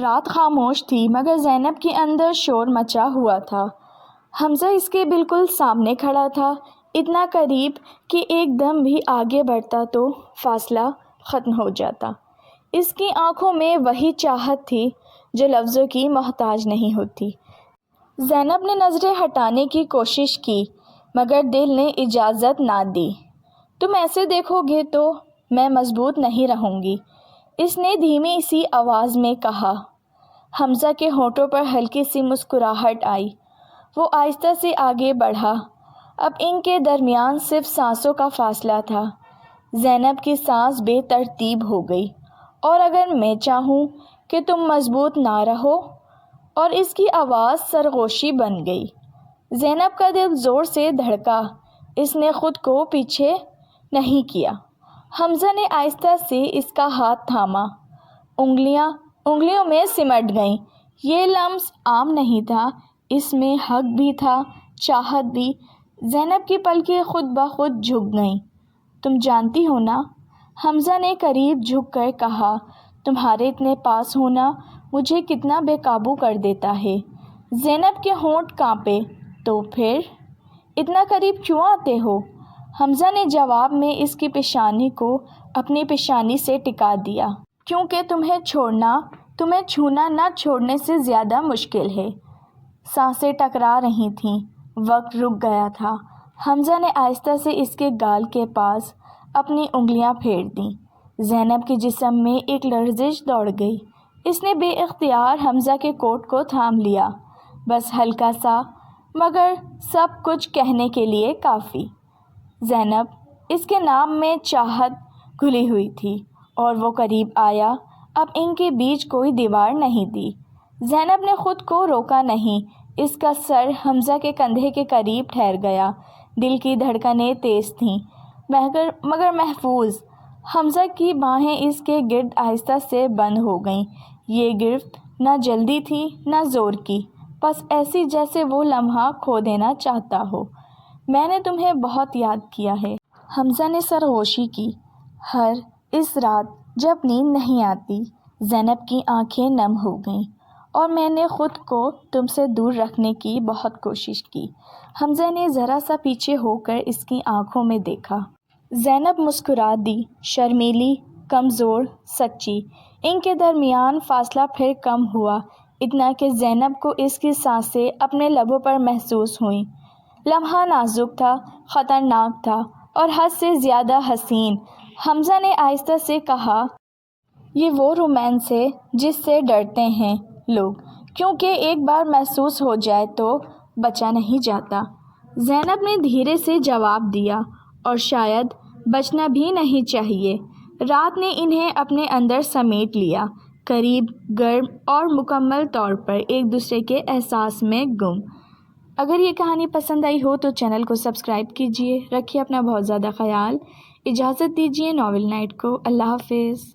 رات خاموش تھی مگر زینب کے اندر شور مچا ہوا تھا۔ حمزہ اس کے بالکل سامنے کھڑا تھا، اتنا قریب کہ ایک دم بھی آگے بڑھتا تو فاصلہ ختم ہو جاتا۔ اس کی آنکھوں میں وہی چاہت تھی جو لفظوں کی محتاج نہیں ہوتی۔ زینب نے نظریں ہٹانے کی کوشش کی مگر دل نے اجازت نہ دی۔ تم ایسے دیکھو گے تو میں مضبوط نہیں رہوں گی، اس نے دھیمی سی آواز میں کہا۔ حمزہ کے ہونٹوں پر ہلکی سی مسکراہٹ آئی، وہ آہستہ سے آگے بڑھا۔ اب ان کے درمیان صرف سانسوں کا فاصلہ تھا۔ زینب کی سانس بے ترتیب ہو گئی۔ اور اگر میں چاہوں کہ تم مضبوط نہ رہو، اور اس کی آواز سرگوشی بن گئی۔ زینب کا دل زور سے دھڑکا، اس نے خود کو پیچھے نہیں کیا۔ حمزہ نے آہستہ سے اس کا ہاتھ تھاما، انگلیوں میں سمٹ گئیں۔ یہ لمس عام نہیں تھا، اس میں حق بھی تھا، چاہت بھی۔ زینب کی پلکیں خود بخود جھک گئیں۔ تم جانتی ہو نا، حمزہ نے قریب جھک کر کہا، تمہارے اتنے پاس ہونا مجھے کتنا بے قابو کر دیتا ہے۔ زینب کے ہونٹ کانپے۔ تو پھر اتنا قریب کیوں آتے ہو؟ حمزہ نے جواب میں اس کی پیشانی کو اپنی پیشانی سے ٹکا دیا۔ کیونکہ تمہیں چھونا نہ چھوڑنے سے زیادہ مشکل ہے۔ سانسیں ٹکرا رہی تھیں، وقت رک گیا تھا۔ حمزہ نے آہستہ سے اس کے گال کے پاس اپنی انگلیاں پھیر دیں۔ زینب کے جسم میں ایک لرزش دوڑ گئی۔ اس نے بے اختیار حمزہ کے کوٹ کو تھام لیا، بس ہلکا سا، مگر سب کچھ کہنے کے لیے کافی۔ زینب، اس کے نام میں چاہت گھلی ہوئی تھی، اور وہ قریب آیا۔ اب ان کے بیچ کوئی دیوار نہیں تھی۔ زینب نے خود کو روکا نہیں، اس کا سر حمزہ کے کندھے کے قریب ٹھہر گیا۔ دل کی دھڑکنیں تیز تھیں مگر محفوظ۔ حمزہ کی باہیں اس کے گرد آہستہ سے بند ہو گئیں۔ یہ گرفت نہ جلدی تھی نہ زور کی، بس ایسی جیسے وہ لمحہ کھو دینا چاہتا ہو۔ میں نے تمہیں بہت یاد کیا ہے، حمزہ نے سرگوشی کی۔ اس رات جب نیند نہیں آتی، زینب کی آنکھیں نم ہو گئیں، اور میں نے خود کو تم سے دور رکھنے کی بہت کوشش کی۔ حمزہ نے ذرا سا پیچھے ہو کر اس کی آنکھوں میں دیکھا۔ زینب مسکرا دی، شرمیلی، کمزور، سچی۔ ان کے درمیان فاصلہ پھر کم ہوا، اتنا کہ زینب کو اس کی سانسیں اپنے لبوں پر محسوس ہوئیں۔ لمحہ نازک تھا، خطرناک تھا، اور حد سے زیادہ حسین۔ حمزہ نے آہستہ سے کہا، یہ وہ رومانس ہے جس سے ڈرتے ہیں لوگ، کیونکہ ایک بار محسوس ہو جائے تو بچا نہیں جاتا۔ زینب نے دھیرے سے جواب دیا، اور شاید بچنا بھی نہیں چاہیے۔ رات نے انہیں اپنے اندر سمیٹ لیا، قریب، گرم اور مکمل طور پر ایک دوسرے کے احساس میں گم۔ اگر یہ کہانی پسند آئی ہو تو چینل کو سبسکرائب کیجیے۔ رکھیے اپنا بہت زیادہ خیال۔ اجازت دیجیے ناول نائٹ کو۔ اللہ حافظ۔